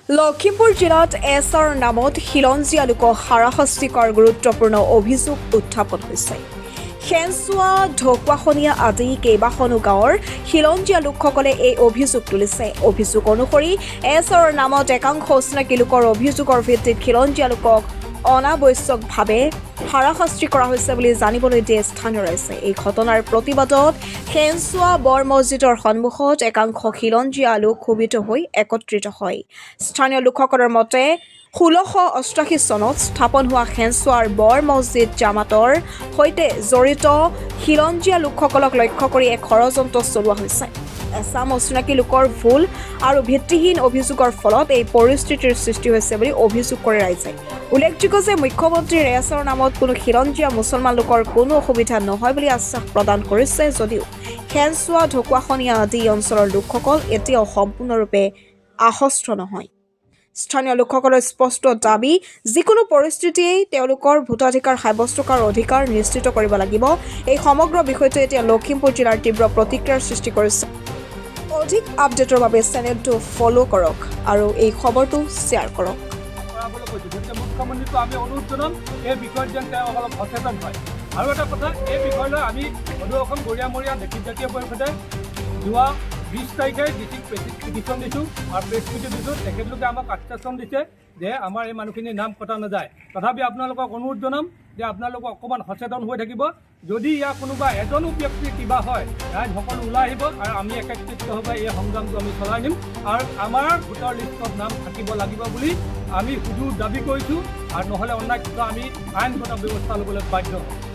লখিমপুৰ জিলাত এছৰ নামত খিলঞ্জীয়া লোকক হাৰাশাস্তি কৰাৰ গুৰুত্বপূৰ্ণ অভিযোগ উত্থাপন হৈছে। খেনচুৱা, ঢকুৱাখনীয়া আদি কেইবাখনো গাঁৱৰ খিলঞ্জীয়া লোকসকলে এই অভিযোগ তুলিছে। অভিযোগ অনুসৰি এছৰ নামত একাংশ অচিনাকি লোকৰ অভিযোগৰ ভিত্তিত খিলঞ্জীয়া লোকক অনাৱশ্যকভাৱে হাৰাশাস্তি কৰা হৈছে বুলি জানিবলৈ দিয়ে স্থানীয় ৰাইজে। এই ঘটনাৰ প্ৰতিবাদত খেনচুৱা বৰ মছজিদৰ সন্মুখত একাংশ খিলঞ্জীয়া লোক ক্ষোভিত হৈ একত্ৰিত হয়। স্থানীয় লোকসকলৰ মতে ১৬৮৮ চনত স্থাপন হোৱা খেনচুৱাৰ বৰ মছজিদ জামাতৰ সৈতে জড়িত খিলঞ্জীয়া লোকসকলক লক্ষ্য কৰি এক ষড়যন্ত্ৰ চলোৱা হৈছে। এছাম অচিনাকি লোকৰ ভুল আৰু ভিত্তিহীন অভিযোগৰ ফলত এই পৰিস্থিতিৰ সৃষ্টি হৈছে বুলি অভিযোগ কৰে ৰাইজে। উল্লেখযোগ্য যে মুখ্যমন্ত্ৰীৰ এছৰ নামত কোনো খিলঞ্জীয়া মুছলমান লোকৰ কোনো অসুবিধা নহয় বুলি আশ্বাস প্ৰদান কৰিছে যদিও খেনচুৱা, ঢকুৱাখনীয়া আদি অঞ্চলৰ লোকসকল এতিয়াও সম্পূৰ্ণৰূপে আশ্বস্ত নহয়। স্থানীয় লোকসকলৰ স্পষ্ট দাবী, যিকোনো পৰিস্থিতিয়েই তেওঁলোকৰ ভোটাধিকাৰ সাব্যস্ত কৰাৰ অধিকাৰ নিশ্চিত কৰিব লাগিব। এই সমগ্ৰ বিষয়টো এতিয়া লখিমপুৰ জিলাৰ তীব্ৰ প্ৰতিক্ৰিয়াৰ সৃষ্টি কৰিছে। অধিক আপডেটৰ বাবে চেনেলটো ফ'ল' কৰক আৰু এই খবৰটো শ্বেয়াৰ কৰক। মুখ্যমন্ত্ৰীক আমি অনুৰোধ জনাম এই বিষয়ত যেন তেওঁ অলপ সচেতন হয়। আৰু এটা কথা, এই বিষয়লৈ আমি সদৌ অসম গৰিয়ামৰীয়া নেতৃত্ব জাতীয় পৰিষদে যোৱা 20 তাৰিখে ডিষ্ট্ৰিক্ট পিটিশ্যন দিছোঁ আৰু প্ৰেছ মিটিং দিছোঁ। তেখেতলোকে আমাক আশ্বাসন দিছে যে আমাৰ এই মানুহখিনিৰ নাম কটা নাযায়। তথাপি আপোনালোকক অনুৰোধ জনাম যে আপোনালোক অকণমান সচেতন হৈ থাকিব। যদি ইয়াৰ কোনোবা এজনো ব্যক্তিৰ কিবা হয়, ৰাইজ সকলো ওলাই আহিব আৰু আমি একত্ৰিতভাৱে এই সংগ্ৰামটো আমি চলাই নিম আৰু আমাৰ ভোটাৰ লিষ্টত নাম থাকিব লাগিব বুলি আমি সুযোগ দাবী কৰিছোঁ। আৰু নহ'লে অন্যায় আমি আইনগত ব্যৱস্থা ল'বলৈ বাধ্য হ'ম।